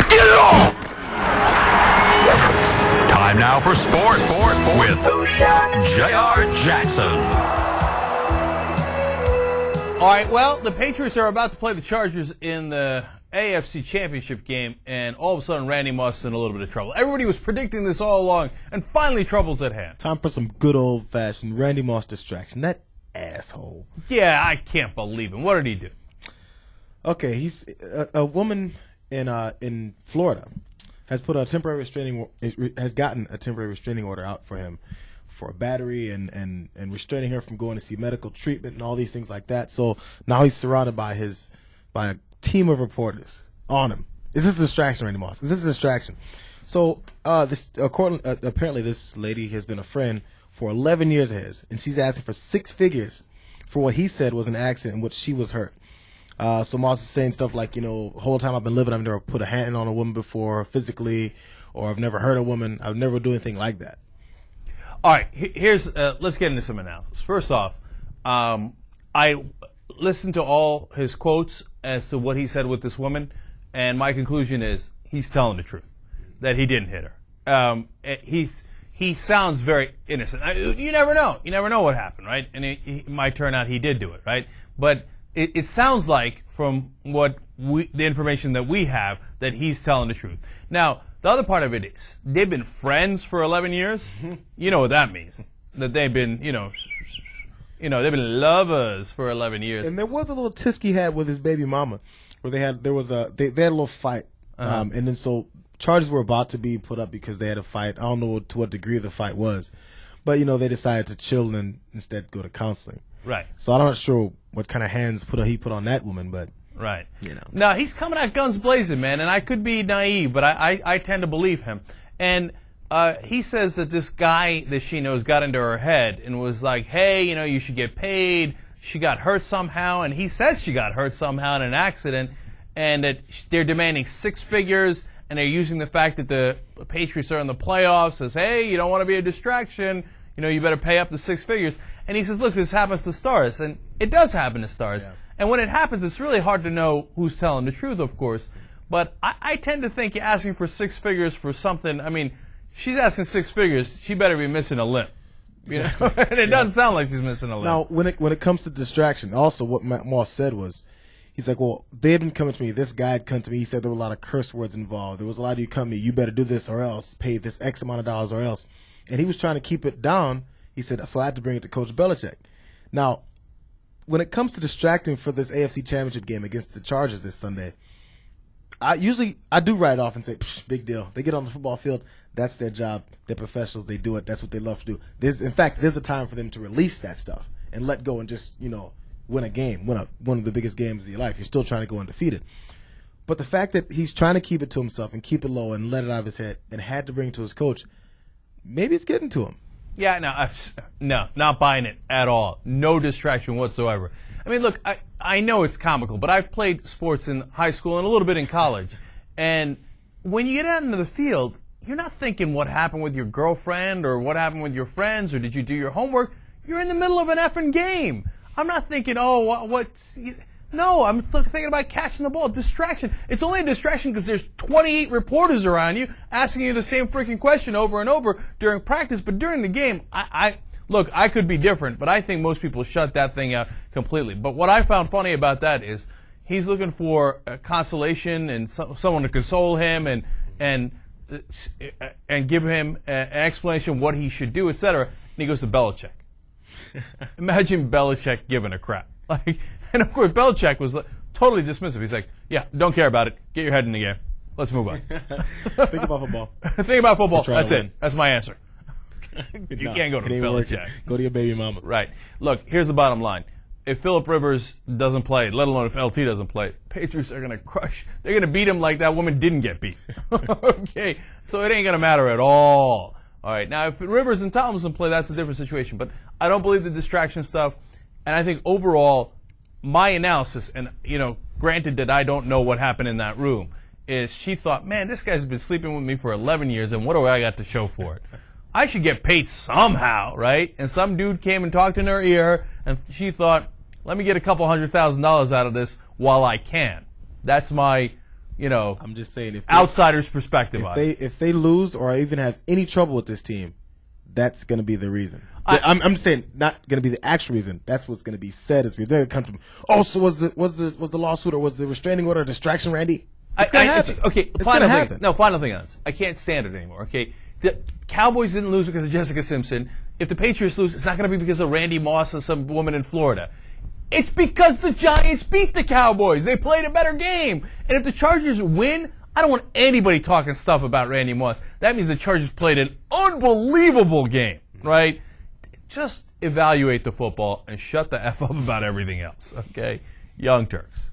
Get it all! Time now for sports with J.R. Jackson. All right, well, the Patriots are about to play the Chargers in the AFC Championship game, and all of a sudden Randy Moss is in a little bit of trouble. Everybody was predicting this all along, and finally trouble's at hand. Time for some good old-fashioned Randy Moss distraction. That asshole. Yeah, I can't believe him. What did he do? Okay, he's a woman in Florida has put a temporary has gotten a temporary restraining order out for him for battery and restraining her from going to see medical treatment and all these things like that. So now he's surrounded by a team of reporters on him. Is this a distraction, Randy Moss? Is this a distraction? So apparently this lady has been a friend for 11 years of his, and she's asking for 6 figures for what he said was an accident in which she was hurt. So Moss is saying stuff like, the whole time I've been living, I've never put a hand on a woman before physically, or I've never hurt a woman. I've never do anything like that. All right, let's get into some analysis. First off, I listened to all his quotes as to what he said with this woman, and my conclusion is he's telling the truth, that he didn't hit her. He sounds very innocent. You never know. You never know what happened, right? And it might turn out he did do it, right? But it sounds like, from the information that we have, that he's telling the truth. Now, the other part of it is they've been friends for 11 years. You know what that means? That they've been, they've been lovers for 11 years. And there was a little tisk he had with his baby mama, where they had a little fight, and then so charges were about to be put up because they had a fight. I don't know to what degree the fight was, but they decided to chill and instead go to counseling. Right. So I'm not sure what kind of hands he put on that woman, but right. Now he's coming out guns blazing, man, and I could be naive, but I tend to believe him. And he says that this guy that she knows got into her head and was like, hey, you should get paid. She got hurt somehow, and he says she got hurt somehow in an accident, and that they're demanding 6 figures, and they're using the fact that the Patriots are in the playoffs as, hey, you don't want to be a distraction. You better pay up to 6 figures. And he says, look, this happens to stars. And it does happen to stars. Yeah. And when it happens, it's really hard to know who's telling the truth, of course. But I tend to think asking for 6 figures for something, she's asking 6 figures, she better be missing a limb. And it doesn't sound like she's missing a limb. Now, when it comes to distraction, also what Moss said was, he's like, well, they've been coming to me. This guy had come to me. He said there were a lot of curse words involved. There was a lot of you come to me. You better do this or else. Pay this X amount of dollars or else. And he was trying to keep it down. He said, so I had to bring it to Coach Belichick. Now, when it comes to distracting for this AFC Championship game against the Chargers this Sunday, I do write it off and say, big deal. They get on the football field. That's their job. They're professionals. They do it. That's what they love to do. In fact, there's a time for them to release that stuff and let go and just, win a game, win one of the biggest games of your life. You're still trying to go undefeated. But the fact that he's trying to keep it to himself and keep it low and let it out of his head and had to bring it to his coach, maybe it's getting to him. Yeah, no, not buying it at all. No distraction whatsoever. Look, I know it's comical, but I've played sports in high school and a little bit in college. And when you get out into the field, you're not thinking what happened with your girlfriend or what happened with your friends or did you do your homework. You're in the middle of an effing game. I'm not thinking, no, I'm thinking about catching the ball. Distraction. It's only a distraction because there's 28 reporters around you asking you the same freaking question over and over during practice. But during the game, look, I could be different, but I think most people shut that thing out completely. But what I found funny about that is he's looking for consolation and someone to console him and give him an explanation what he should do, etc. And he goes to Belichick. Imagine Belichick giving a crap. And of course, Belichick was totally dismissive. He's like, yeah, don't care about it. Get your head in the game. Let's move on. Think about football. Think about football. That's it. That's my answer. You can't go to Belichick. Go to your baby mama. Right. Look, here's the bottom line. If Phillip Rivers doesn't play, let alone if LT doesn't play, Patriots are going to crush. They're going to beat him like that woman didn't get beat. Okay? So it ain't going to matter at all. All right. Now, if Rivers and Tomlinson play, that's a different situation. But I don't believe the distraction stuff. And I think overall, my analysis, and, granted that I don't know what happened in that room, is she thought, man, this guy's been sleeping with me for 11 years, and what do I got to show for it? I should get paid somehow, right? And some dude came and talked in her ear, and she thought, let me get a couple $100,000 out of this while I can. That's my I'm just saying, if outsider's perspective on it. if they lose or even have any trouble with this team, that's going to be the reason. I'm just saying, not going to be the actual reason. That's what's going to be said. They're going to come to me. Oh, so was the lawsuit or was the restraining order a distraction, Randy? It's going to happen. Final thing on this. I can't stand it anymore. Okay, the Cowboys didn't lose because of Jessica Simpson. If the Patriots lose, it's not going to be because of Randy Moss and some woman in Florida. It's because the Giants beat the Cowboys. They played a better game. And if the Chargers win, I don't want anybody talking stuff about Randy Moss. That means the Chargers played an unbelievable game, right? Just evaluate the football and shut the F up about everything else, okay? Young Turks.